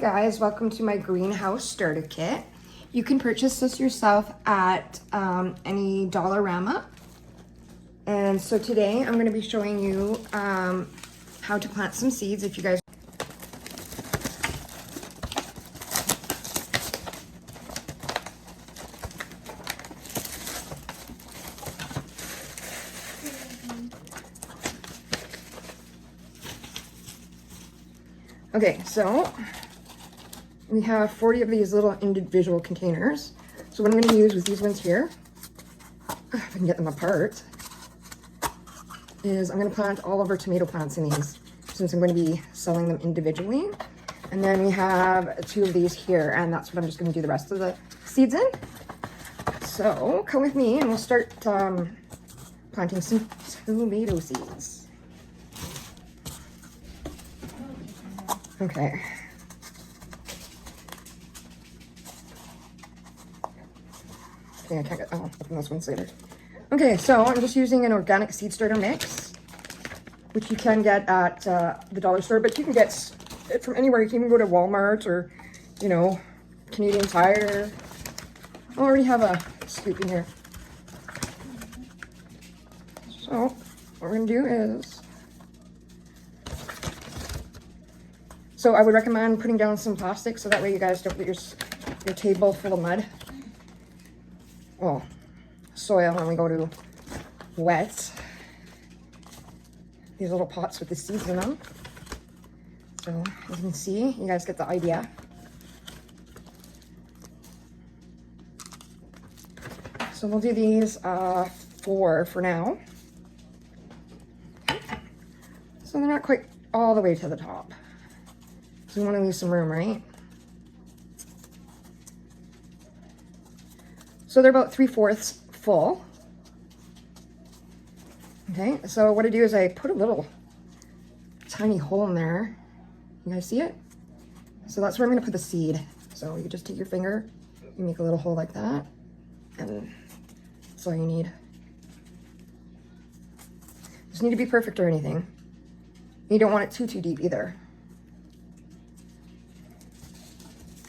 guys, welcome to my greenhouse starter kit. You can purchase this yourself at any Dollarama. And so today I'm going to be showing you how to plant some seeds if you guys. Okay, so we have 40 of these little individual containers. So what I'm going to use with these ones here, if I can get them apart, is I'm going to plant all of our tomato plants in these, since I'm going to be selling them individually. And then we have 2 of these here, and that's what I'm just going to do the rest of the seeds in. So come with me and we'll start planting some tomato seeds. Okay. Okay, I can't get, oh, open those ones later. Okay, so I'm just using an organic seed starter mix, which you can get at the dollar store, but you can get it from anywhere. You can even go to Walmart or, you know, Canadian Tire. I already have a scoop in here. So what we're gonna do is, so I would recommend putting down some plastic so that way you guys don't get your table full of mud. Well, soil when we go to wet. These little pots with the seeds in them. So as you can see, you guys get the idea. So we'll do these 4 for now. So they're not quite all the way to the top. So we want to leave some room, right? So they're about 3/4 full. Okay, so what I do is I put a little tiny hole in there. You guys see it? So that's where I'm gonna put the seed. So you just take your finger, you make a little hole like that, and that's all you need. Doesn't need to be perfect or anything. You don't want it too deep either.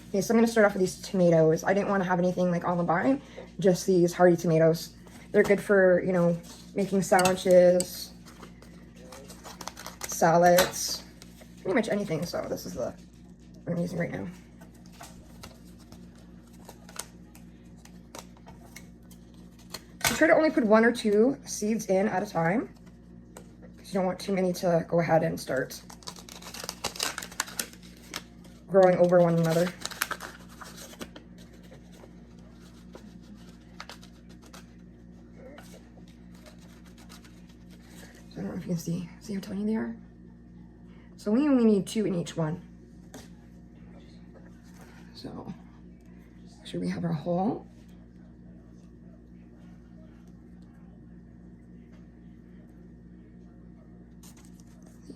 Okay, so I'm gonna start off with these tomatoes. I didn't want to have anything like on the vine, just these hardy tomatoes. They're good for, you know, making sandwiches, salads, pretty much anything. So this is the what I'm using right now. So try to only put 1 or 2 seeds in at a time, because you don't want too many to go ahead and start growing over one another. I don't know if you can see how tiny they are. So we only need 2 in each one. So make sure we have our hole.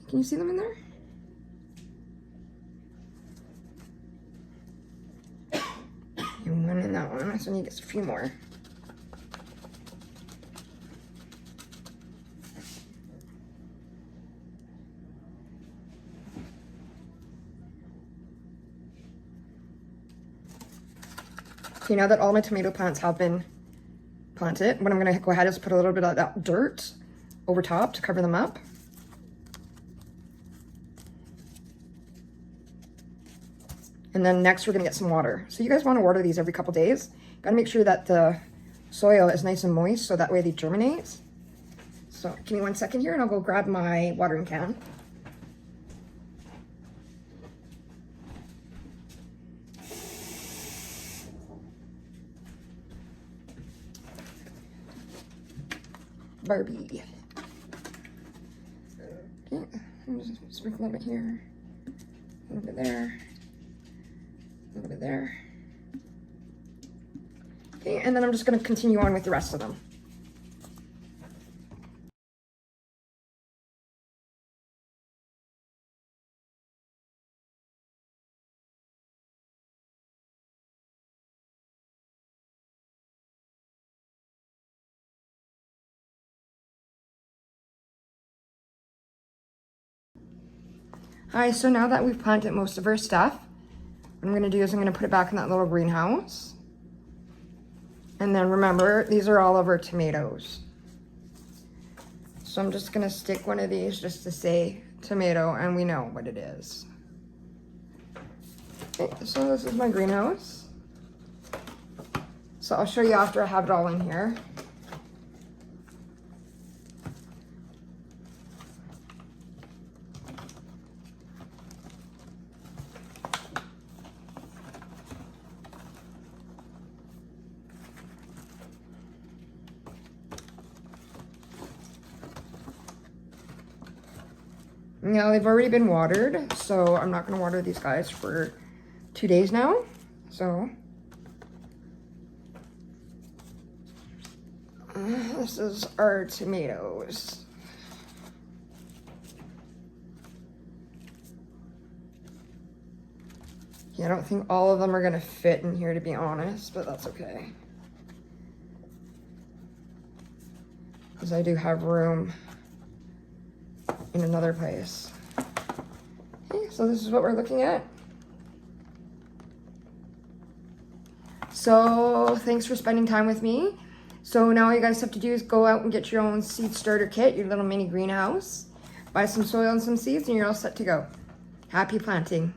Can you see them in there? And 1 in that one, so I need to get a few more. Okay, now that all my tomato plants have been planted, what I'm gonna go ahead is put a little bit of that dirt over top to cover them up. And then next we're gonna get some water. So you guys wanna water these every couple days. Gotta make sure that the soil is nice and moist so that way they germinate. So give me 1 second here and I'll go grab my watering can. Barbie. Okay, I'm just sprinkle a little bit here, a little bit there, a little bit there. Okay, and then I'm just going to continue on with the rest of them. Alright, so now that we've planted most of our stuff, What I'm gonna do is I'm gonna put it back in that little greenhouse. And then remember, these are all of our tomatoes. So I'm just gonna stick one of these just to say tomato, and we know what it is. Okay, so this is my greenhouse. So I'll show you after I have it all in here. Now they've already been watered, so I'm not gonna water these guys for 2 days now. So this is our tomatoes. Yeah, I don't think all of them are gonna fit in here, to be honest, but that's okay. Because I do have room in another place. Okay, so this is what we're looking at. So thanks for spending time with me. So now all you guys have to do is go out and get your own seed starter kit, your little mini greenhouse, buy some soil and some seeds, and you're all set to go. Happy planting.